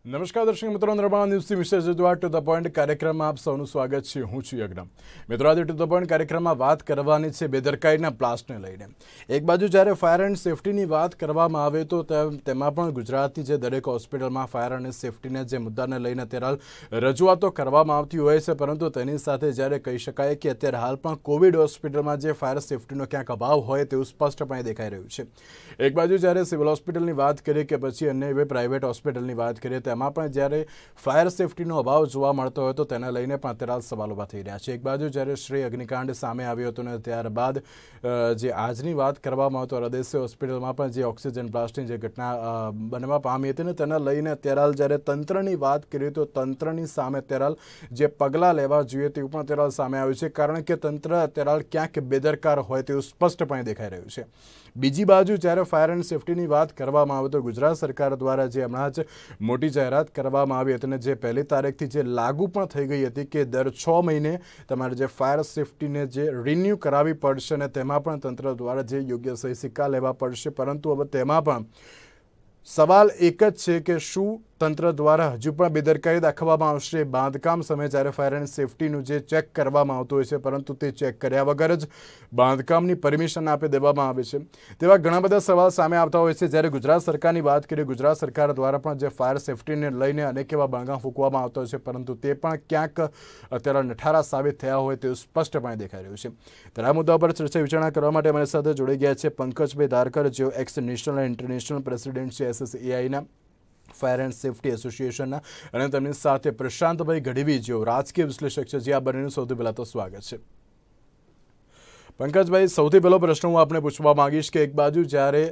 નમસ્કાર દર્શક મિત્રો, નિર્માણ ન્યૂઝથી મિસ્ટર જજવાટ ટુ ધ પોઈન્ટ કાર્યક્રમમાં આપ સૌનું સ્વાગત છે. હું છું યજ્ઞ. મિત્રો, આજે ટુ ધ પોઈન્ટ કાર્યક્રમમાં વાત કરવાની છે બેદરકારીના બ્લાસ્ટને લઈને. એક બાજુ જ્યારે ફાયર એન્ડ સેફટીની વાત કરવામાં આવે તો તેમાં પણ ગુજરાતની જે દરેક હોસ્પિટલમાં ફાયર અને સેફટીના જે મુદ્દાને લઈને અત્યારે રજૂઆતો કરવામાં આવતી હોય છે, પરંતુ તેની સાથે જ્યારે કહી શકાય કે અત્યારે હાલ પણ કોવિડ હોસ્પિટલમાં જે ફાયર સેફટીનો ક્યાંક અભાવ હોય તેવું સ્પષ્ટપણે દેખાઈ રહ્યું છે. એક બાજુ જ્યારે સિવિલ હોસ્પિટલની વાત કરીએ કે પછી અન્ય એવી પ્રાઇવેટ હોસ્પિટલની વાત કરીએ તેમાં પણ જ્યારે ફાયર સેફટીનો અભાવ જોવા મળતો હોય તો તેને લઈને પણ અત્યારે સવાલ ઊભા થઈ રહ્યા છે. એક બાજુ જ્યારે શ્રી અગ્નિકાંડ સામે આવ્યો હતો ને ત્યારબાદ જે આજની વાત કરવામાં આવતો હૃદય હોસ્પિટલમાં પણ જે ઓક્સિજન બ્લાસ્ટની જે ઘટના બનવા પામી હતી ને તેને લઈને અત્યારે જ્યારે તંત્રની વાત કરીએ તો તંત્રની સામે અત્યારે જે પગલાં લેવા જોઈએ તેવું પણ અત્યારે સામે આવ્યું છે, કારણ કે તંત્ર અત્યારે ક્યાંક બેદરકાર હોય તેવું સ્પષ્ટપણે દેખાઈ રહ્યું છે. બીજી બાજુ જ્યારે ફાયર એન્ડ સેફટીની વાત કરવામાં આવે તો ગુજરાત સરકાર દ્વારા જે હમણાં જ મોટી જાહેરાત કરવામાં આવી હતી અને જે 1લી તારીખથી જે લાગુ પણ થઈ ગઈ હતી કે દર 6 મહિને તમારે જે ફાયર સેફટીને જે રિન્યૂ કરાવવી પડશે અને તેમાં પણ તંત્ર દ્વારા જે યોગ્ય સહી સિક્કા લેવા પડશે, પરંતુ હવે તેમાં પણ સવાલ એક જ છે કે શું તંત્ર દ્વારા હજુ પણ બેદરકારી દાખવવામાં આવશે. બાંધકામ સમયે જ્યારે ફાયર એન્ડ સેફટીનું જે ચેક કરવામાં આવતું હોય છે, પરંતુ તે ચેક કર્યા વગર જ બાંધકામની પરમિશન આપી દેવામાં આવે છે. તેવા ઘણા બધા સવાલ સામે આવતા હોય છે. જ્યારે ગુજરાત સરકારની વાત કરીએ, ગુજરાત સરકાર દ્વારા પણ જે ફાયર સેફટીને લઈને અનેક એવા બણગા ફૂંકવામાં આવતા હોય છે, પરંતુ તે પણ ક્યાંક અત્યારે નઠારા સાબિત થયા હોય તેવું સ્પષ્ટપણે દેખાઈ રહ્યું છે. ત્યારે આ મુદ્દા પર ચર્ચા વિચારણા કરવા માટે અમારી સાથે જોડાઈ ગયા છે પંકજભાઈ ધારકર, જેઓ એક્સ નેશનલ અને ઇન્ટરનેશનલ પ્રેસિડેન્ટ છે SSAIના ફાયર એન્ડ સેફટી એસોસિએશનના, અને તેમની સાથે પ્રશાંતભાઈ ગઢવી, જેઓ રાજકીય વિશ્લેષક છે. જે આ બંનેનું સૌથી પહેલાં તો સ્વાગત છે. પંકજભાઈ, સૌથી પહેલો પ્રશ્ન હું આપને પૂછવા માંગીશ કે એક બાજુ જ્યારે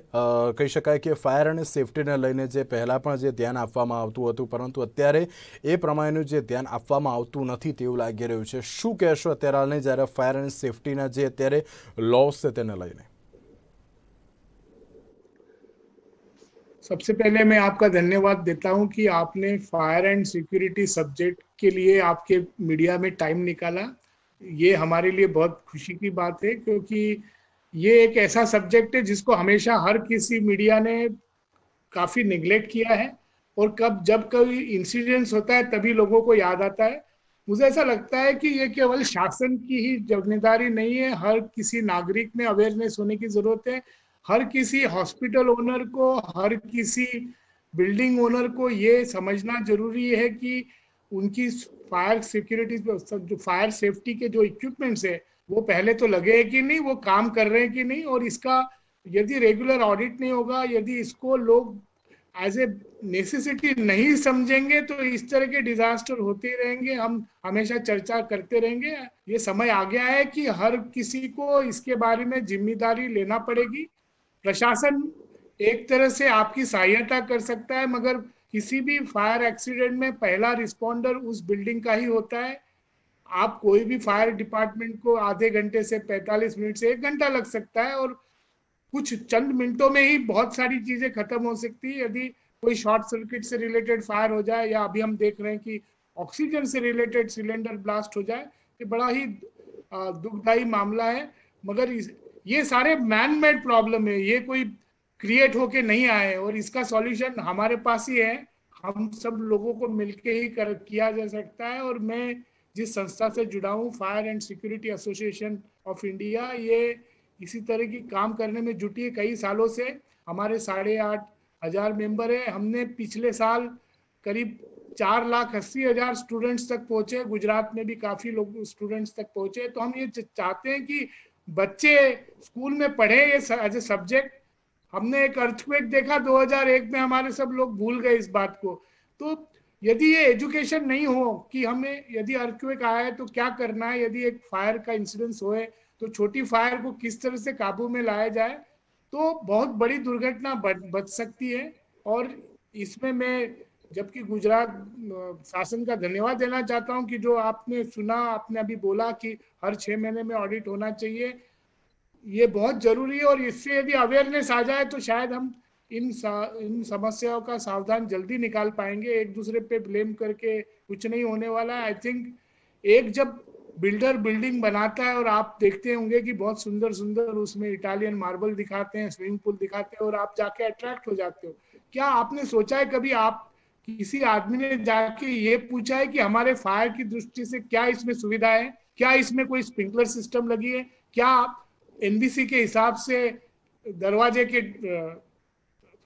કહી શકાય કે ફાયર અને સેફટીને લઈને જે પહેલાં પણ જે ધ્યાન આપવામાં આવતું હતું, પરંતુ અત્યારે એ પ્રમાણેનું જે ધ્યાન આપવામાં આવતું નથી તેવું લાગી રહ્યું છે. શું કહેશો અત્યારે હાલની જ્યારે ફાયર એન્ડ સેફટીના જે અત્યારે લોસ છે તેને લઈને? सबसे पहले मैं आपका धन्यवाद देता हूं कि आपने फायर एंड सिक्योरिटी सब्जेक्ट के लिए आपके मीडिया में टाइम निकाला. ये हमारे लिए बहुत खुशी की बात है, क्योंकि ये एक ऐसा सब्जेक्ट है जिसको हमेशा हर किसी मीडिया ने काफी निगलेक्ट किया है, और जब कोई इंसिडेंस होता है तभी लोगों को याद आता है. मुझे ऐसा लगता है कि ये केवल शासन की ही जिम्मेदारी नहीं है, हर किसी नागरिक में अवेयरनेस होने की जरूरत है. हर किसी हॉस्पिटल ओनर को, हर किसी बिल्डिंग ओनर को ये समझना जरूरी है कि उनकी फायर सिक्योरिटी, जो फायर सेफ्टी के जो इक्विपमेंट्स है वो पहले तो लगे हैं कि नहीं, वो काम कर रहे हैं कि नहीं, और इसका यदि रेगुलर ऑडिट नहीं होगा, यदि इसको लोग एज ए नेसेसिटी नहीं समझेंगे तो इस तरह के डिजास्टर होते रहेंगे. हम हमेशा चर्चा करते रहेंगे. ये समय आ गया है कि हर किसी को इसके बारे में जिम्मेदारी लेना पड़ेगी. प्रशासन एक तरह से आपकी सहायता कर सकता है, मगर किसी भी फायर एक्सीडेंट में पहला रिस्पॉन्डर उस बिल्डिंग का ही होता है. आप कोई भी फायर डिपार्टमेंट को आधे घंटे से 45 मिनट से 1 घंटा लग सकता है, और कुछ चंद मिनटों में ही बहुत सारी चीजें खत्म हो सकती है. यदि कोई शॉर्ट सर्किट से रिलेटेड फायर हो जाए, या अभी हम देख रहे हैं कि ऑक्सीजन से रिलेटेड सिलेंडर ब्लास्ट हो जाए, ये बड़ा ही दुखदायी मामला है. मगर ये सारे मैन मेड प्रॉब्लम है, ये कोई क्रिएट होके नहीं आए, और इसका सॉल्यूशन हमारे पास ही है. हम सब लोगों को मिलके ही किया जा सकता है. और मैं जिस संस्था से जुड़ा हूँ, fire and security association of India, ये इसी तरह की काम करने में जुटी है कई सालों से. हमारे 8,500 मेंबर है. हमने पिछले साल करीब 4,80,000 स्टूडेंट्स तक पहुंचे. गुजरात में भी काफी लोग स्टूडेंट्स तक पहुंचे. तो हम ये चाहते हैं कि बच्चे स्कूल में पढ़े ये एज ए सब्जेक्ट. हमने एक अर्थक्वेक देखा 2001 में, हमारे सब लोग भूल गए इस बात को. तो यदि ये एजुकेशन नहीं हो कि हमें यदि अर्थक्वेक आया है तो क्या करना है, यदि एक फायर का इंसिडेंस होए तो छोटी फायर को किस तरह से काबू में लाया जाए, तो बहुत बड़ी दुर्घटना बच सकती है. और इसमें मैं जबकि गुजरात शासन का धन्यवाद देना चाहता हूं कि जो आपने सुना, आपने अभी बोला कि हर 6 महीने में ऑडिट होना चाहिए, ये बहुत जरूरी है. और इससे यदि अवेयरनेस आ जाए तो शायद हम इन समस्याओं का सावधान जल्दी निकाल पाएंगे. एक दूसरे पे ब्लेम करके कुछ नहीं होने वाला है. आई थिंक एक जब बिल्डर बिल्डिंग बनाता है, और आप देखते होंगे कि बहुत सुंदर सुंदर उसमें इटालियन मार्बल दिखाते हैं, स्विमिंग पूल दिखाते हैं, और आप जाके अट्रैक्ट हो जाते हो. क्या आपने सोचा है कभी आप किसी आदमी ने जाके ये पूछा है कि हमारे फायर की दृष्टि से क्या इसमें सुविधा है, क्या इसमें कोई स्प्रिंकलर सिस्टम लगी है, क्या एनबीसी के हिसाब से दरवाजे के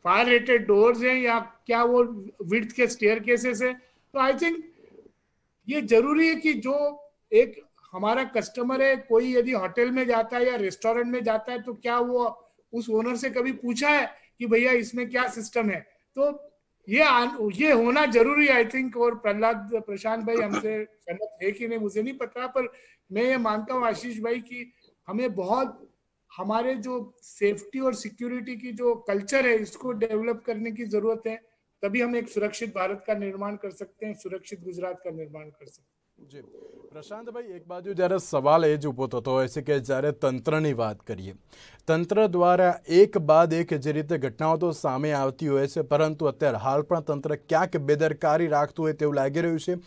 फायर रेटेड डोर्स हैं, या क्या वो विड्थ के स्टेयर केसेस है। तो आई थिंक ये जरूरी है कि जो एक हमारा कस्टमर है, कोई यदि होटल में जाता है या रेस्टोरेंट में जाता है, तो क्या वो उस ओनर से कभी पूछा है कि भैया इसमें क्या सिस्टम है। तो ये होना जरूरी है आई थिंक। और प्रहलाद प्रशांत भाई हमसे सहमत है कि नहीं मुझे नहीं पता, पर मैं ये मानता हूँ आशीष भाई कि हमें बहुत हमारे जो सेफ्टी और सिक्योरिटी की जो कल्चर है इसको डेवलप करने की जरूरत है। तभी हम एक सुरक्षित भारत का निर्माण कर सकते हैं, सुरक्षित गुजरात का निर्माण कर सकते हैं। જી પ્રશાંતભાઈ, એક બાજુ જ્યારે સવાલ એ જ ઊભો થતો હોય છે કે જ્યારે તંત્રની વાત કરીએ, તંત્ર દ્વારા એક બાદ એક જે રીતે ઘટનાઓ તો સામે આવતી હોય છે, પરંતુ અત્યારે હાલ પણ તંત્ર ક્યાંક બેદરકારી રાખતું હોય તેવું લાગી રહ્યું છે।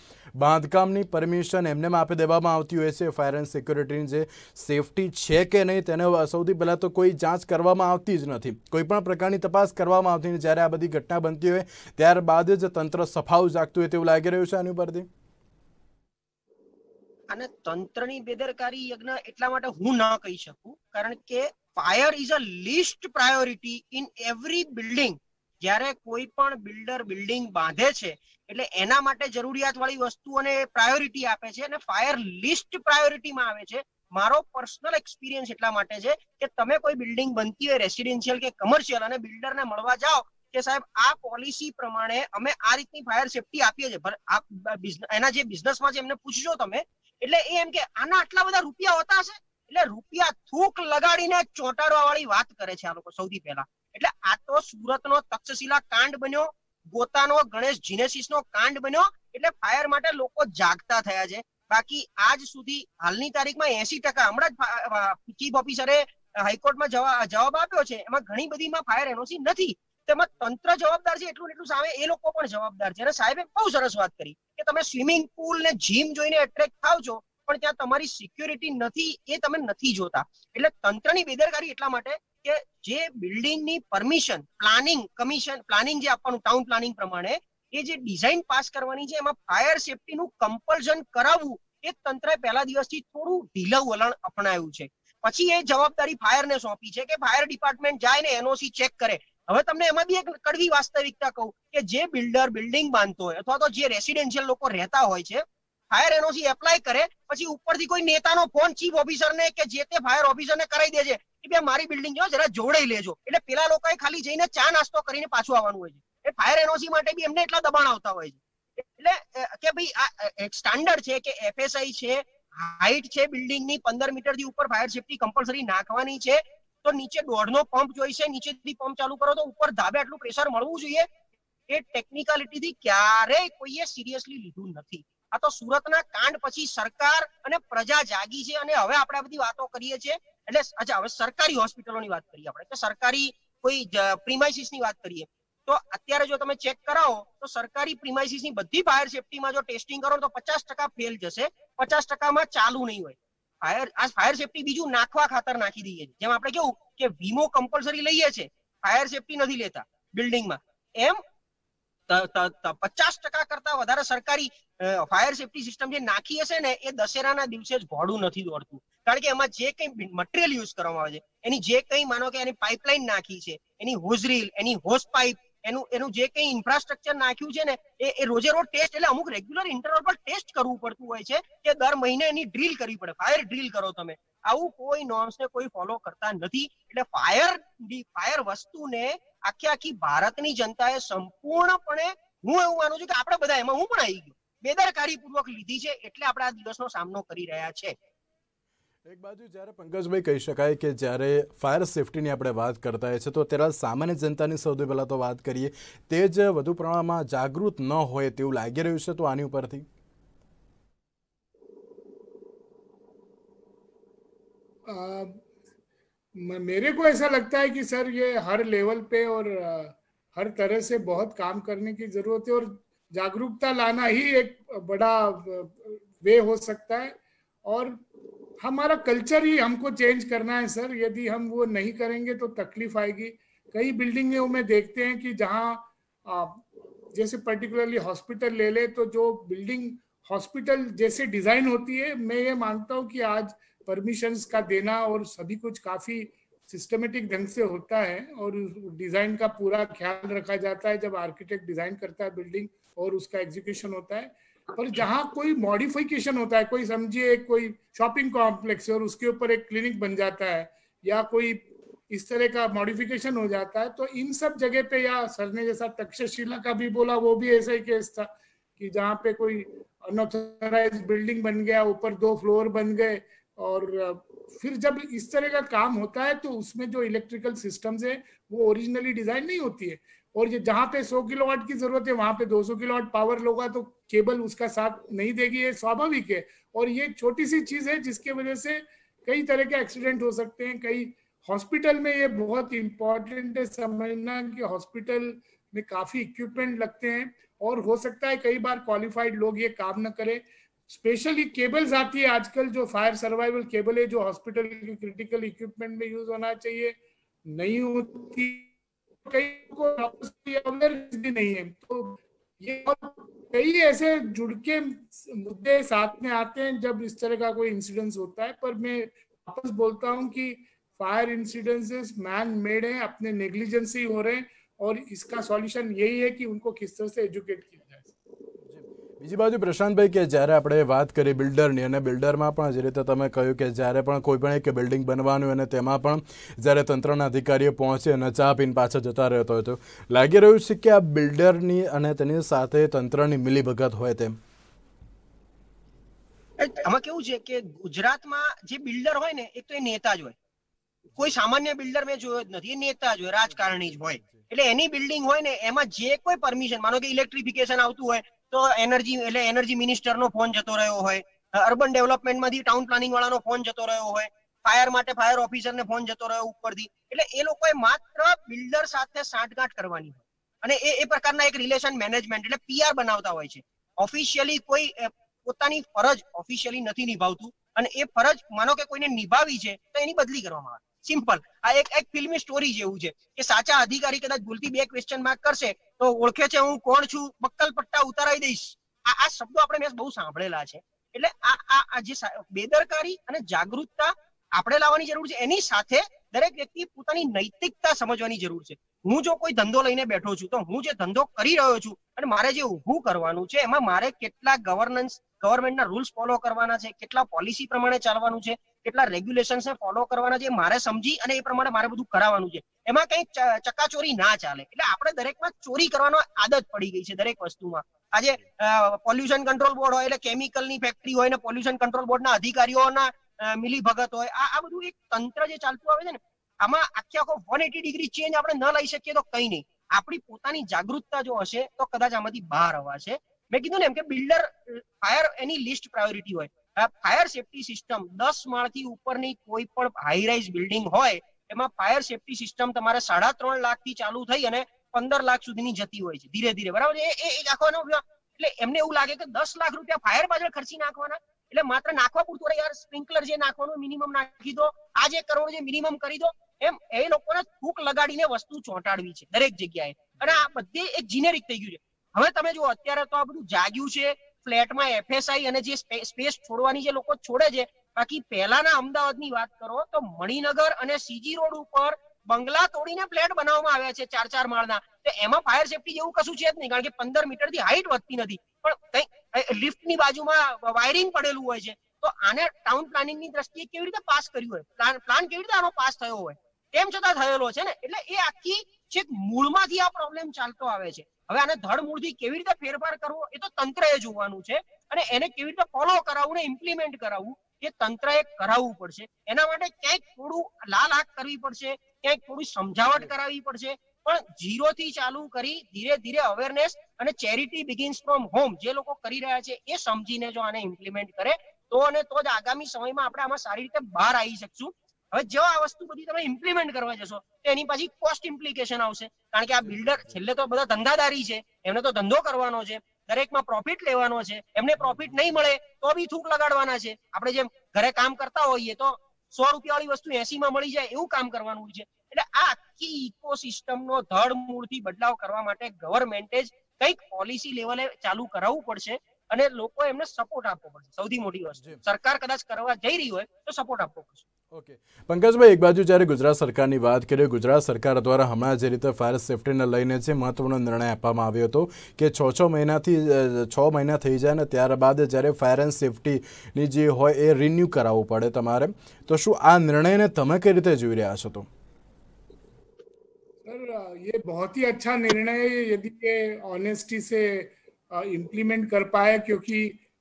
બાંધકામની પરમિશન એમને આપી દેવામાં આવતી હોય છે, ફાયર એન્ડ સિક્યોરિટીની જે સેફટી છે કે નહીં તેને સૌથી પહેલાં તો કોઈ જાંચ કરવામાં આવતી જ નથી, કોઈ પણ પ્રકારની તપાસ કરવામાં આવતી નથી। જ્યારે આ બધી ઘટના બનતી હોય ત્યારબાદ જ તંત્ર સફાળું જાગતું હોય તેવું લાગી રહ્યું છે આની ઉપરથી। અને તંત્રની બેદરકારી યજ્ઞ એટલા માટે હું ન કહી શકું, કારણ કે fire is a least priority in every building. જ્યારે કોઈ પણ બિલ્ડર બિલ્ડિંગ બાંધે છે એટલે એના માટે જરૂરિયાત વાળી વસ્તુઓને પ્રાયોરિટી આપે છે અને ફાયર લિસ્ટ પ્રાયોરિટીમાં આવે છે। મારો પર્સનલ એક્સપિરિયન્સ એટલા માટે છે કે તમે કોઈ બિલ્ડિંગ બનતી હોય રેસિડેન્શિયલ કે કમર્શિયલ અને બિલ્ડરને મળવા જાઓ કે સાહેબ આ પોલિસી પ્રમાણે અમે આ રીતની ફાયર સેફટી આપીએ છીએ, એના જે બિઝનેસમાં છે એમને પૂછજો તમે, એટલે એ એમ કે આના આટલા બધા રૂપિયા હોતા હશે, એટલે રૂપિયા થૂક લગાડીને ચોંટાડવા વાળી વાત કરે છે આ લોકો સૌથી પહેલા। એટલે આ તો સુરતનો તક્ષશિલા કાંડ બન્યો, ગોતાનો ગણેશ જીનેસિસનો કાંડ બન્યો, એટલે ફાયર માટે લોકો જાગતા થયા છે। બાકી આજ સુધી હાલની તારીખમાં 80%, હમણાં જ ચીફ ઓફિસરે હાઈકોર્ટમાં જવાબ આપ્યો છે, એમાં ઘણી બધીમાં ફાયર એનઓસી નથી, તેમાં તંત્ર જવાબદાર છે એટલું એટલું સામે એ લોકો પણ જવાબદાર છે। અને સાહેબે બહુ સરસ વાત કરી કે તમે સ્વિમિંગ પુલ ને જીમ જોઈને એટ્રેક્ટ થાવ છો, પણ ત્યાં તમારી સિક્યોરિટી નથી એ તમે નથી જોતા। એટલે તંત્રની બેદરકારી એટલા માટે કે જે બિલ્ડિંગની પરમિશન પ્લાનિંગ જે આપવાનું ટાઉન પ્લાનિંગ પ્રમાણે એ જે ડિઝાઇન પાસ કરવાની છે એમાં ફાયર સેફટીનું કમ્પલ્ઝન કરાવવું એ તંત્રએ પહેલા દિવસથી થોડું ઢીલું વલણ અપનાવ્યું છે। પછી એ જવાબદારી ફાયરને સોંપી છે કે ફાયર ડિપાર્ટમેન્ટ જાય ને એનઓસી ચેક કરે। હવે તમને એમાં બી એક કડવી વાસ્તવિકતા કહું કે જે બિલ્ડર બિલ્ડિંગ બાંધતો હોય અથવા તો જે રેસિડેન્શિયલ લોકો રહેતા હોય છે, ફાયર એનઓસી એપ્લાય કરે પછી ઉપરથી કોઈ નેતાનો ફોન ચીફ ઓફિસરને કે જે તે ફાયર ઓફિસરને કરાવી દે છે કે ભાઈ મારી બિલ્ડિંગ જો જરા જોડાઈ લેજો, એટલે પેલા લોકોએ ખાલી જઈને ચા નાસ્તો કરીને પાછું આવવાનું હોય છે। એ ફાયર એનઓસી માટે બી એમને એટલા દબાણ આવતા હોય છે, એટલે કે ભાઈ આ એક સ્ટાન્ડર્ડ છે કે એફએસઆઈ છે, હાઈટ છે બિલ્ડિંગની 15 મીટરથી ઉપર ફાયર સેફટી કમ્પલસરી નાખવાની છે, તો નીચે 1.5નો પંપ જોઈશે, નીચેથી પંપ ચાલુ કરો તો ઉપર ધાબે આટલું પ્રેશર મળવું જોઈએ। એ ટેકનિકાલિટીથી ક્યારેય કોઈએ સિરિયસલી લીધું નથી। આ તો સુરતના કાંડ પછી સરકાર અને પ્રજા જાગી છે અને હવે આપણે આ બધી વાતો કરીએ છીએ। એટલે અચ્છા, હવે સરકારી હોસ્પિટલોની વાત કરીએ આપણે, કે સરકારી કોઈ પ્રિમાઇસીસની વાત કરીએ તો અત્યારે જો તમે ચેક કરાવો તો સરકારી પ્રિમાઇસીસની બધી ફાયર સેફટીમાં જો ટેસ્ટિંગ કરો તો 50% ફેલ જશે, 50%માં ચાલુ નહીં હોય। ફાયર સેફટી બીજું નાખવા ખાતર નાખી દઈએ છીએ, જેમ આપણે કેવું કે વીમો કમ્પલસરી લઈએ છે, ફાયર સેફટી નથી લેતા બિલ્ડિંગમાં, એમ 50% કરતા વધારે સરકારી ફાયર સેફટી સિસ્ટમ જે નાખી હશે ને એ દશેરાના દિવસે જ ઘોડું નથી દોડતું। કારણ કે એમાં જે કઈ મટીરિયલ યુઝ કરવામાં આવે છે, એની જે કઈ માનો કે એની પાઇપલાઇન નાખી છે, એની હોઝ રીલ, એની હોઝ પાઇપ, એનું જે કઈ ઇન્ફ્રાસ્ટ્રક્ચર નાખ્યું છે ને એ રોજે રોજ ટેસ્ટ, એટલે અમુક રેગ્યુલર ઇન્ટરવલ પર ટેસ્ટ કરવું પડતું હોય છે કે દર મહિને એની ડ્રીલ કરવી પડે, ફાયર ડ્રીલ કરો તમે। આવું કોઈ નોર્મ્સ ને કોઈ ફોલો કરતા નથી। એટલે ફાયર વસ્તુને આખી ભારતની જનતાએ સંપૂર્ણપણે, હું એવું માનું છું કે આપણે બધા એમાં હું પણ આવી ગયો, બેદરકારી પૂર્વક લીધી છે, એટલે આપણે આ દિવસનો સામનો કરી રહ્યા છે। એક બાજુ જ્યારે પંકજભાઈ કહી શકાય કે જ્યારે ફાયર સેફટીની આપણે વાત કરતા હોય છે તો ત્યારે સામાન્ય જનતાની સૌથી પહેલાં તો વાત કરીએ તે જ વધુ પ્રમાણમાં જાગૃત ન હોય તેવું લાગી રહ્યું છે, તો આની ઉપરથી मेरे को ऐसा लगता है कि सर ये हर लेवल पे और हर तरह से बहुत काम करने की जरूरत है, और जागरूकता लाना ही एक बड़ा वे हो सकता है। और हमारा कल्चर ही हमको चेंज करना है सर, यदि हम वो नहीं करेंगे तो तकलीफ आएगी। कई बिल्डिंगों में देखते हैं कि जहाँ जैसे पर्टिकुलरली हॉस्पिटल ले ले, तो जो बिल्डिंग हॉस्पिटल जैसे डिजाइन होती है, मैं ये मानता हूँ कि आज परमिशंस का देना और सभी कुछ काफी सिस्टमेटिक ढंग से होता है और डिजाइन का पूरा ख्याल रखा जाता है जब आर्किटेक्ट डिजाइन करता है बिल्डिंग और उसका एग्जीक्यूशन होता है। पर जहाँ कोई मॉडिफिकेशन होता है, कोई समझिए कोई शॉपिंग कॉम्प्लेक्स है और उसके ऊपर एक क्लिनिक बन जाता है या कोई इस तरह का मॉडिफिकेशन हो जाता है, तो इन सब जगह पे, या सर ने जैसा तक्षशिला का भी बोला, वो भी ऐसा ही केस था कि जहाँ पे कोई अनऑथराइज बिल्डिंग बन गया, ऊपर 2 फ्लोर बन गए, और फिर जब इस तरह का काम होता है तो उसमें जो इलेक्ट्रिकल सिस्टम्स है वो ओरिजिनली डिजाइन नहीं होती है, और ये जहाँ पे 100 किलोवाट की जरूरत है वहां पे 200 किलोवाट पावर लोगा तो केबल उसका साथ नहीं देगी, ये स्वाभाविक है। और ये छोटी सी चीज है जिसकी वजह से कई तरह के एक्सीडेंट हो सकते हैं। कई हॉस्पिटल में ये बहुत इंपॉर्टेंट है समझना कि हॉस्पिटल में काफी इक्विपमेंट लगते हैं और हो सकता है कई बार क्वालिफाइड लोग ये काम न करें। स्पेशली केबल्स आती है आजकल, जो फायर सर्वाइवल केबल है, जो हॉस्पिटल की क्रिटिकल इक्विपमेंट में यूज होना चाहिए, नहीं होती, कई को अवेयरनेस भी नहीं है। तो ये कई ऐसे जुड़ के मुद्दे साथ में आते हैं जब इस तरह का कोई इंसिडेंस होता है। पर मैं वापस बोलता हूँ कि फायर इंसिडेंसेस मैन मेड है, अपने नेग्लिजेंस ही हो रहे हैं, और इसका सॉल्यूशन यही है कि उनको किस तरह से एज्युकेट किया जाए। બીજી બાજુ પ્રશાંતભાઈ, કે જ્યારે આપણે વાત કરી બિલ્ડરની, અને બિલ્ડરમાં પણ જે રીતે તમે કહ્યું કે જ્યારે પણ કોઈ પણ એક બિલ્ડિંગ બનવાનું અને તેમાં પણ જ્યારે તંત્રના અધિકારીઓ પહોંચે અને ચા પીને પાછા જતા રહેતો હોય, તો લાગી રહ્યું છે કે આ બિલ્ડરની અને તેની સાથે તંત્રની મિલીભગત હોય તેમ? આમાં કેવું છે કે ગુજરાતમાં જે બિલ્ડર હોય ને, એક તો એ નેતા જ હોય, કોઈ સામાન્ય બિલ્ડર મેં જોયો જ નથી, એ નેતા જ હોય, રાજકારણી જ હોય। એટલે એની બિલ્ડિંગ હોય ને એમાં જે કોઈ પરમિશન, માનો કે ઇલેક્ટ્રિફિકેશન આવતું હોય તો એનર્જી મિનિસ્ટરનો ફોન જતો રહ્યો હોય, અર્બન ડેવલપમેન્ટમાંથી ટાઉન પ્લાનિંગ વાળાનો ફોન જતો રહ્યો હોય, ફાયર માટે ફાયર ઓફિસરને ફોન જતો રહ્યો ઉપરથી। એટલે એ લોકોએ માત્ર બિલ્ડર સાથે સાંઠગાંઠ કરવાની હોય અને એ પ્રકારના એક રિલેશન મેનેજમેન્ટ એટલે પીઆર બનાવતા હોય છે। ઓફિશિયલી કોઈ પોતાની ફરજ ઓફિશિયલી નથી નિભાવતું અને એ ફરજ માનો કે કોઈને નિભાવી છે તો એની બદલી કરવામાં આવે। સિમ્પલ, આ એક ફિલ્મી સ્ટોરી જેવું છે કે સાચા અધિકારી કદાચ ભૂલથી 2 ક્વેશ્ચન માર્ક કરશે તો ઓળખે છે હું કોણ છું, બક્કલ પટ્ટા ઉતારાઈ દઈશ। આ શબ્દો આપણે મેં બહુ સાંભળેલા છે। એટલે આ જે બેદરકારી અને જાગૃતતા આપણે લાવવાની જરૂર છે, એની સાથે દરેક વ્યક્તિ પોતાની નૈતિકતા સમજવાની જરૂર છે। હું જો કોઈ ધંધો લઈને બેઠો છું તો હું જે ધંધો કરી રહ્યો છું અને મારે જે ઊભું કરવાનું છે એમાં મારે કેટલા ગવર્મેન્ટના રૂલ્સ ફોલો કરવાના છે, કેટલા પોલિસી પ્રમાણે ચાલવાનું છે, કેટલા રેગ્યુલેશન્સ ને ફોલો કરવાના છે, મારે સમજી અને એ પ્રમાણે મારે બધું કરાવવાનું છે। એમાં કઈ ચકાચોરી ના ચાલે। એટલે આપણે દરેકમાં ચોરી કરવાનો આદત પડી ગઈ છે દરેક વસ્તુમાં। આજે પોલ્યુશન કંટ્રોલ બોર્ડ હોય એટલે કેમિકલની ફેક્ટરી હોય ને પોલ્યુશન કંટ્રોલ બોર્ડના અધિકારીઓના મિલી ભગત હોય। આ બધું એક તંત્ર જે ચાલતું આવે છે ને, આમાં આખો 180 ડિગ્રી ચેન્જ આપણે ન લઈ શકીએ તો કઈ નહીં। આપણી પોતાની જાગૃતતા જો હશે તો કદાચ આમાંથી બહાર આવશે। મેં કીધું ને એમ કે બિલ્ડર ફાયર એની લિસ્ટ પ્રાયોરિટી હોય। ફાયર સેફટી સિસ્ટમ 10 માળથી ઉપરની કોઈ પણ હાઈ રાઇઝ બિલ્ડિંગ હોય એમાં ફાયર સેફટી સિસ્ટમ તમારે 3.5 લાખથી ચાલુ થઈ અને 15 લાખ સુધીની જતી હોય છે ધીરે ધીરે, બરાબર છે। એ આખોનો એટલે એમને એવું લાગે કે 10 લાખ રૂપિયા ફાયર પાછળ ખર્ચી નાખવાના, એટલે માત્ર નાખવા પૂરતું યાર સ્પ્રિંકલર જે નાખવાનું મિનિમમ નાખી દો, આ જે કરવાનું જે મિનિમમ કરી દો, એમ એ લોકોને થૂક લગાડીને વસ્તુ ચોંટાડવી છે દરેક જગ્યાએ। અને આ બધે એક જીનેરિક થઈ ગયું છે। હવે તમે જો અત્યારે તો આ બધું જાગ્યું છે, ફ્લેટમાં એફએસઆઈ અને જે સ્પેસ છોડવાની જે લોકો છોડે છે। બાકી પહેલાના અમદાવાદની વાત કરો તો મણિનગર અને સીજી રોડ ઉપર બંગલા તોડીને ફ્લેટ બનાવવામાં આવ્યા છે 4-4 માળના। તો એમાં ફાયર સેફટી જેવું કશું છે જ નહીં, કારણ કે 15 મીટરથી હાઈટ વધતી નથી, પણ કઈ લિફ્ટની બાજુમાં વાયરિંગ પડેલું હોય છે। તો આને ટાઉન પ્લાનિંગની દ્રષ્ટિએ કેવી રીતે પાસ કર્યું હોય, પ્લાન કેવી રીતે આનો પાસ થયો હોય, તેમ છતાં થયેલો છે ને। એટલે એ આખી છેક મૂળમાંથી આ પ્રોબ્લેમ ચાલતો આવે છે। હવે આને ધડ મૂળથી કેવી રીતે ફેરફાર કરવો એ તો તંત્રએ જોવાનું છે અને એને કેવી રીતે ફોલો કરાવવું ને ઇમ્પ્લિમેન્ટ કરાવવું એ તંત્રએ કરાવવું પડશે। એના માટે ક્યાંક થોડું લાલ આંખ કરવી પડશે, ક્યાંક થોડી સમજાવટ કરાવવી પડશે, પણ 0 થી ચાલુ કરી ધીરે ધીરે અવેરનેસ અને ચેરિટી બિગિન્સ ફ્રોમ હોમ જે લોકો કરી રહ્યા છે એ સમજીને જો આને ઇમ્પ્લિમેન્ટ કરે તો જ આગામી સમયમાં આપણે આમાં સારી રીતે બહાર આવી શકશું। હવે જો આ વસ્તુ બધી તમે ઇમ્પ્લિમેન્ટ કરવા જશો તો એની પાછી કોસ્ટ ઇમ્પ્લિકેશન આવશે, કારણ કે આ બિલ્ડર છેલ્લે તો બધા ધંધાદારી છે, એમને તો ધંધો કરવાનો છે, દરેકમાં પ્રોફિટ લેવાનો છે, એમને પ્રોફિટ નહીં મળે તો બી થૂક લગાડવાના છે। આપણે જેમ ઘરે કામ કરતા હોઈએ તો 100 રૂપિયા વાળી વસ્તુ 80 માં મળી જાય એવું કામ કરવાનું છે। એટલે આ આખી ઇકોસિસ્ટમનો ધડ મૂળથી બદલાવ કરવા માટે ગવર્મેન્ટે જ કંઈક પોલિસી લેવલે ચાલુ કરાવવું પડશે અને લોકો એમને સપોર્ટ આપવો પડશે. સૌથી મોટી વસ્તુ સરકાર કદાચ કરવા જઈ રહી હોય તો સપોર્ટ આપવો પડશે. ઓકે પંકજભાઈ, એક બાજુ જ્યારે ગુજરાત સરકારની વાત કરીએ, ગુજરાત સરકાર દ્વારા હમણાં જે રીતે ફાયર સેફ્ટીને લઈને જે મહત્વનો નિર્ણય આપવામાં આવ્યો હતો કે 6 મહિના થઈ જાય ને ત્યારબાદ જ્યારે ફાયર એન્ડ સેફ્ટીની જે હોય એ રિન્યૂ કરાવવું પડે તમારે, તો શું આ નિર્ણયને તમે કઈ રીતે જોઈ રહ્યા છો? તો सर ये बहुत ही अच्छा निर्णय है यदि ये ऑनेस्टी से इम्प्लीमेंट कर पाए, क्योंकि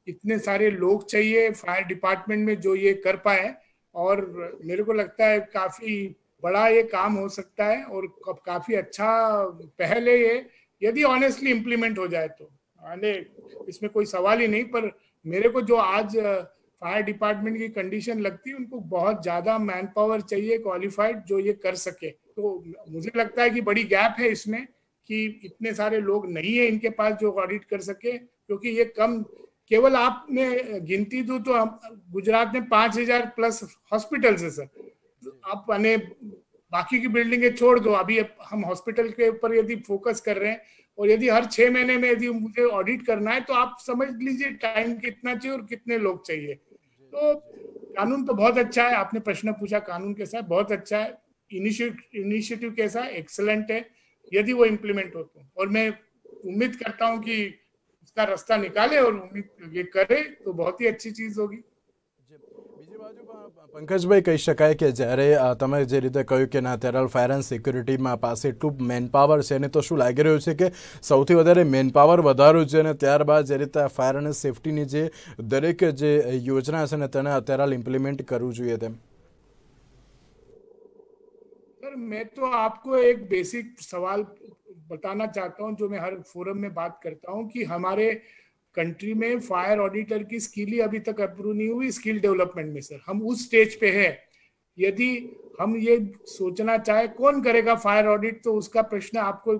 इतने सारे लोग चाहिए फायर डिपार्टमेंट में जो ये कर पाए, और मेरे को लगता है काफी बड़ा ये काम हो सकता है और काफी अच्छा पहल है ये, यदि ऑनेस्टली इम्प्लीमेंट हो जाए तो। इसमें कोई सवाल ही नहीं, पर मेरे को जो आज फायर डिपार्टमेंट की कंडीशन लगती है, उनको बहुत ज्यादा मैन पावर चाहिए क्वालिफाइड जो ये कर सके। तो मुझे लगता है कि बड़ी गैप है इसमें कि इतने सारे लोग नहीं है इनके पास जो ऑडिट कर सके, क्योंकि ये कम, केवल आपने गिनती दो तो गुजरात में 5000 प्लस हॉस्पिटल्स है सर। आप अने बाकी की बिल्डिंगें छोड़ दो, अभी हम हॉस्पिटल के ऊपर यदि फोकस कर रहे हैं, और यदि हर 6 महीने में यदि मुझे ऑडिट करना है तो आप समझ लीजिए टाइम कितना चाहिए और कितने लोग चाहिए। तो कानून तो बहुत अच्छा है, आपने प्रश्न पूछा कानून कैसा है, बहुत अच्छा है, इनिशिएटिव कैसा है, एक्सेलेंट है, यदि वो इम्प्लीमेंट हो तो। और मैं उम्मीद करता हूँ कि उसका रास्ता निकाले और उम्मीद ये करे तो बहुत ही अच्छी चीज होगी। પંકજભાઈ, કહી શકાય કે જ્યારે તમે જે રીતે કહ્યું કે ના અત્યારે ફાયર એન્ડ સિક્યુરિટીમાં પાસે એટલું મેન પાવર છે ને, તો શું લાગી રહ્યું છે કે સૌથી વધારે મેન પાવર વધારવું છે અને ત્યારબાદ જે રીતે ફાયર એન્ડ સેફ્ટીની જે દરેક જે યોજના છે ને તેને અત્યારે ઇમ્પ્લિમેન્ટ કરવું જોઈએ તેમ? सर मैं तो आपको एक बेसिक सवाल बताना चाहता हूं जो मैं हर फोरम में बात करता हूं कि हमारे कंट्री में फायर ऑडिटर की स्किल ही अभी तक अप्रूव नहीं हुई स्किल डेवलपमेंट में। सर हम उस स्टेज पे है, यदि हम ये सोचना चाहे कौन करेगा फायर ऑडिट, तो उसका प्रश्न आपको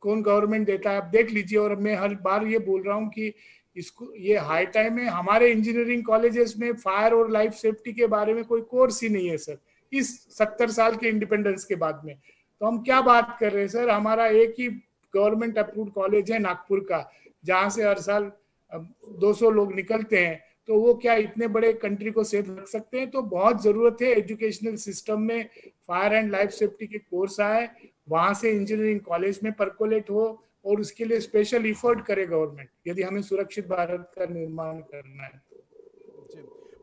कौन गवर्नमेंट देता है, आप देख लीजिए। और मैं हर बार ये बोल रहा हूँ कि इसको ये हाई टाइम है, हमारे इंजीनियरिंग कॉलेजेस में फायर और लाइफ सेफ्टी के बारे में कोई कोर्स ही नहीं है सर, इस 70 साल के इंडिपेंडेंस के बाद में। तो हम क्या बात कर रहे हैं सर, हमारा एक ही गवर्नमेंट अप्रूव्ड कॉलेज है नागपुर का, जहां से हर साल 200 लोग निकलते हैं, तो वो क्या इतने बड़े कंट्री को सेफ रख सकते हैं? तो बहुत जरूरत है एजुकेशनल सिस्टम में फायर एंड लाइफ सेफ्टी के कोर्स आए, वहां से इंजीनियरिंग कॉलेज में परकोलेट हो, और उसके लिए स्पेशल इफर्ट करे गवर्नमेंट, यदि हमें सुरक्षित भारत का निर्माण करना है।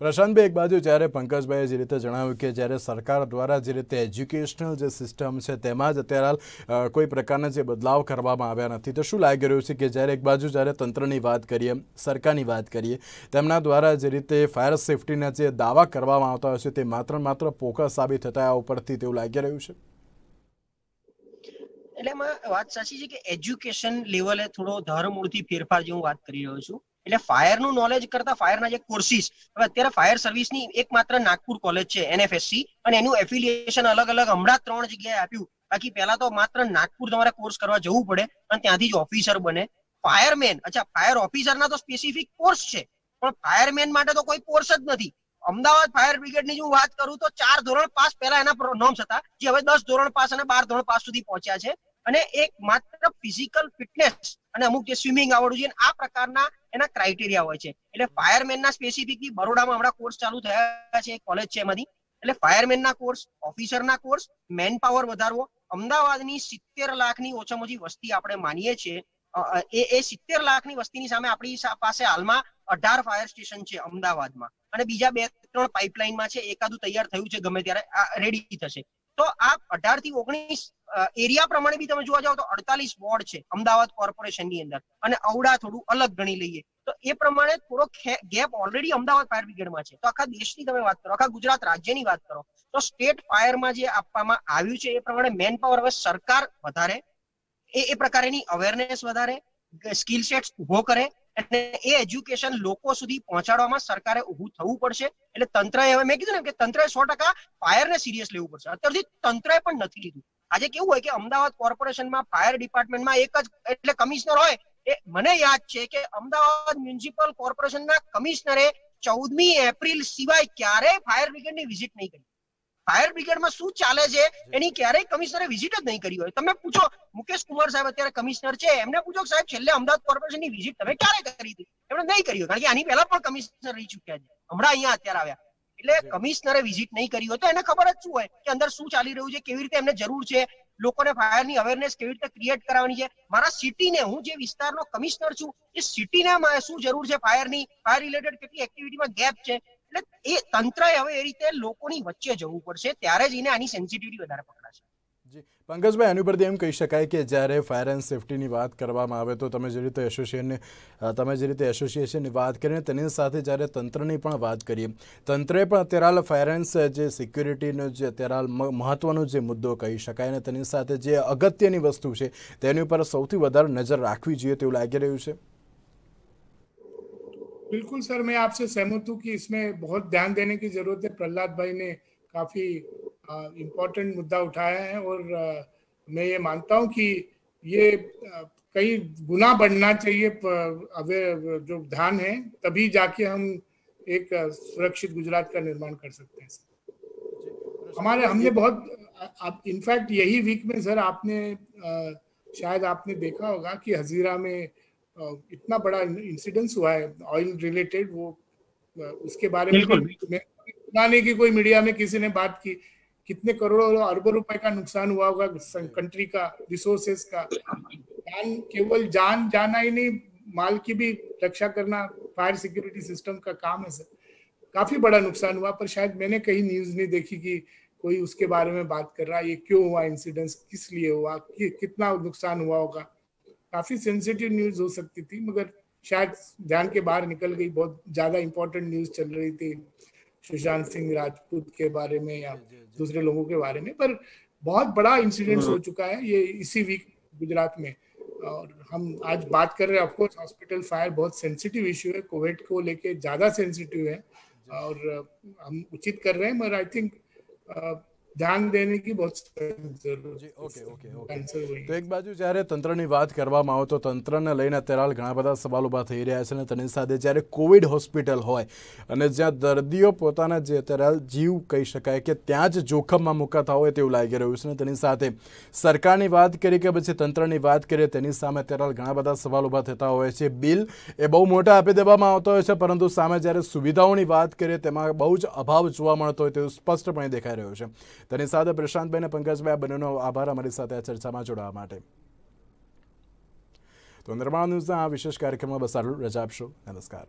પ્રશાંતભાઈ, એક બાજુ જ્યારે પંકજભાઈએ જે રીતે જણાવ્યું કે જ્યારે સરકાર દ્વારા જે રીતે એજ્યુકેશનલ જે સિસ્ટમ છે તેમાં જ અત્યારે કોઈ પ્રકારના જે બદલાવ કરવામાં આવ્યા નથી, તો શું લાગી રહ્યું છે કે જ્યારે એક બાજુ જ્યારે તંત્રની વાત કરીએ, સરકારની વાત કરીએ, તેમના દ્વારા જે રીતે ફાયર સેફ્ટીના જે દાવા કરવામાં આવતા હોય છે તે માત્ર પોકળ સાબિત થતા આ ઉપરથી તેવું લાગી રહ્યું છે? એટલે એમાં વાત સાચી છે કે એજ્યુકેશન લેવલે થોડો ધરમૂળથી ફેરફાર જેવું વાત કરી રહ્યો છું। એટલે ફાયરનું નોલેજ કરતા ફાયરના જે કોર્સિસ, હવે અત્યારે ફાયર સર્વિસની એકમાત્ર નાગપુર કોલેજ છે NFSC, અને એનું એફિલિએશન અલગ અલગ હમણાં 3 જગ્યાએ આપ્યું। બાકી પહેલા તો માત્ર નાગપુર તમારે કોર્સ કરવા જવું પડે અને ત્યાંથી જ ઓફિસર બને। ફાયરમેન, અચ્છા ફાયર ઓફિસરના તો સ્પેસિફિક કોર્સ છે, પણ ફાયરમેન માટે તો કોઈ કોર્સ જ નથી। અમદાવાદ ફાયર બ્રિગેડની જો વાત કરું તો 4 ધોરણ પાસ પહેલા એના નોર્મ્સ હતા, જે હવે 10 ધોરણ પાસ અને 12 ધોરણ પાસ સુધી પહોંચ્યા છે। અને એક માત્ર ફિઝિકલ ફિટનેસ અને અમુક જે સ્વિમિંગ આવડવું જોઈએ આ પ્રકારના એના ક્રાઇટેરિયા હોય છે। એટલે ફાયરમેનના સ્પેસિફિકલી બરોડામાં હમણાં કોર્સ ચાલુ થયા છે, કોલેજ છે એમાંથી। એટલે ફાયરમેનના કોર્સ, ઓફિસરના કોર્સ, મેન પાવર વધારવો। અમદાવાદની 70 લાખની ઓછામાં ઓછી વસ્તી આપણે માનીએ છીએ, એ 70 લાખની વસ્તીની સામે આપણી પાસે હાલમાં 18 ફાયર સ્ટેશન છે અમદાવાદમાં, અને બીજા 2-3 પાઇપલાઇનમાં છે, એકાદું તૈયાર થયું છે, ગમે ત્યારે રેડી થશે। તો આ 18 થી 19 એરિયા પ્રમાણે બી તમે જોવા જાવ તો 48 વોર્ડ છે અમદાવાદ કોર્પોરેશનની અંદર, અને ઔડા થોડું અલગ ગણી લઈએ તો એ પ્રમાણે થોડો ગેપ ઓલરેડી અમદાવાદ ફાયર બ્રિગેડમાં છે। તો આખા દેશની તમે વાત કરો, આખા ગુજરાત રાજ્યની વાત કરો, તો સ્ટેટ ફાયરમાં જે આપવામાં આવ્યું છે એ પ્રમાણે મેન પાવર હવે સરકાર વધારે, એ પ્રકારેની અવેરનેસ વધારે, સ્કિલ સેટ્સ ઉભો કરે, અને એ એજ્યુકેશન લોકો સુધી પહોંચાડવામાં સરકારે ઊભું થવું પડશે। એટલે તંત્રએ, હવે મેં કીધું ને કે તંત્રએ 100% ફાયરને સિરિયસ લેવું પડશે, અત્યાર સુધી તંત્રએ પણ નથી લીધું। આજે કેવું હોય કે અમદાવાદ કોર્પોરેશનમાં ફાયર ડિપાર્ટમેન્ટમાં એક જ એટલે કમિશનર હોય, એ મને યાદ છે કે અમદાવાદ મ્યુનિસિપલ કોર્પોરેશનના કમિશનરે 14મી એપ્રિલ સિવાય ક્યારેય ફાયર બ્રિગેડની વિઝિટ નહીં કરી। ફાયર બ્રિગેડમાં શું ચાલે છે એની ક્યારેય કમિશનરે વિઝિટ જ નહીં કરી હોય. તમે પૂછો મુકેશ કુમાર સાહેબ અત્યારે કમિશનર છે, એમને પૂછો સાહેબ છેલ્લે અમદાવાદ કોર્પોરેશનની વિઝિટ તમે ક્યારે કરી હતી? એમણે નહીં કરી હોય, કારણ કે આની પહેલા પણ કમિશનર રહી ચુક્યા છે, હમણાં અહીંયા અત્યારે આવ્યા. એટલે કમિશનરે વિઝિટ નહીં કરી હોય તો એને ખબર જ શું હોય કે અંદર શું ચાલી રહ્યું છે, કેવી રીતે એમને જરૂર છે, લોકોને ફાયરની અવેરનેસ કેવી રીતે ક્રિએટ કરાવવાની છે. મારા સિટીને, હું જે વિસ્તારનો કમિશનર છું, એ સિટીને શું જરૂર છે ફાયરની, ફાયર રિલેટેડ કેટલી એક્ટિવિટીમાં ગેપ છે, એટલે એ તંત્રએ હવે એ રીતે લોકોની વચ્ચે જવું પડશે, ત્યારે જ એને આની સેન્સિટિવિટી વધારે પકડાશે. જી પંકજભાઈ, આની ઉપરથી એમ કહી શકાય કે જ્યારે ફાયર એન્ડ સેફટીની વાત કરવામાં આવે તો તમે જે રીતે એસોસિએશનની વાત કરીને તેની સાથે જ્યારે તંત્રની પણ વાત કરીએ, તંત્રે પણ અત્યારે હાલ ફાયર એન્ડ જે સિક્યુરિટીનો જે અત્યારે હાલ મહત્વનો જે મુદ્દો કહી શકાય અને તેની સાથે જે અગત્યની વસ્તુ છે તેની ઉપર સૌથી વધારે નજર રાખવી જોઈએ તેવું લાગી રહ્યું છે. बिल्कुल सर, मैं आपसे सहमत हूँ कि इसमें बहुत ध्यान देने की जरूरत है. प्रहलाद भाई ने काफी इम्पोर्टेंट मुद्दा उठाया है और मैं ये मानता हूँ कि ये कई गुना बढ़ना चाहिए जो ध्यान है, तभी जाके हम एक सुरक्षित गुजरात का निर्माण कर सकते हैं. हमने बहुत इनफैक्ट यही वीक में सर आपने शायद आपने देखा होगा कि हजीरा में इतना बड़ा इंसिडेंस हुआ है ऑयल रिलेटेड, वो उसके बारे में सुनाने की कोई मीडिया में किसी ने बात की, कितने करोड़ों और अरबों रुपए का नुकसान हुआ होगा कंट्री का, रिसोर्सेस का. केवल जाना ही नहीं, माल की भी रक्षा करना फायर सिक्योरिटी सिस्टम का काम है सर. काफी बड़ा नुकसान हुआ, पर शायद मैंने कहीं न्यूज नहीं देखी कि कोई उसके बारे में बात कर रहा है, ये क्यों हुआ इंसिडेंस, किस लिए हुआ, कितना नुकसान हुआ होगा. काफी सेंसिटिव न्यूज हो सकती थी, मगर शायद ध्यान के बाहर निकल गई. बहुत ज्यादा इंपॉर्टेंट न्यूज चल रही थी सुशांत सिंह राजपूत के बारे में या दूसरे लोगों के बारे में, पर बहुत बड़ा इंसिडेंट हो चुका है ये इसी वीक गुजरात में. और हम आज बात कर रहे हैं, ऑफकोर्स हॉस्पिटल फायर बहुत सेंसिटिव इश्यू है, कोविड को लेके ज्यादा सेंसिटिव है और हम उचित कर रहे हैं, मगर आई थिंक ધ્યાન દેને કી બહુત જરૂર છે. ઓકે. તો એક બાજુ જ્યારે તંત્રની વાત કરવામાં આવે તો તંત્રને લઈને અત્યારે ઘણા બધા સવાલ ઊભા થઈ રહ્યા છે અને તેની સાથે જ્યારે કોવિડ હોસ્પિટલ હોય અને જ્યાં દર્દીઓ પોતાના જે અત્યારે જીવ કહી શકાય કે ત્યાં જ જોખમમાં મુકાતા હોય તેવું લાગી રહ્યું છે. અને તેની સાથે સરકારની વાત કરી કે પછી તંત્રની વાત કરીએ તેની સામે અત્યારે ઘણા બધા સવાલ ઊભા થતા હોય છે. બિલ એ બહુ મોટા આપી દેવામાં આવતા હોય છે, પરંતુ સામે જ્યારે સુવિધાઓની વાત કરીએ તેમાં બહુ જ અભાવ જોવા મળતો હોય તેવું સ્પષ્ટપણે દેખાઈ રહ્યું છે. તેની સાથે પ્રશાંતભાઈ અને પંકજભાઈ બંનેનો આભાર અમારી સાથે આ ચર્ચામાં જોડાવા માટે. તો નિર્માણ ન્યૂઝના આ વિશેષ કાર્યક્રમમાં બસ આટલું. રજા આપશો. નમસ્કાર.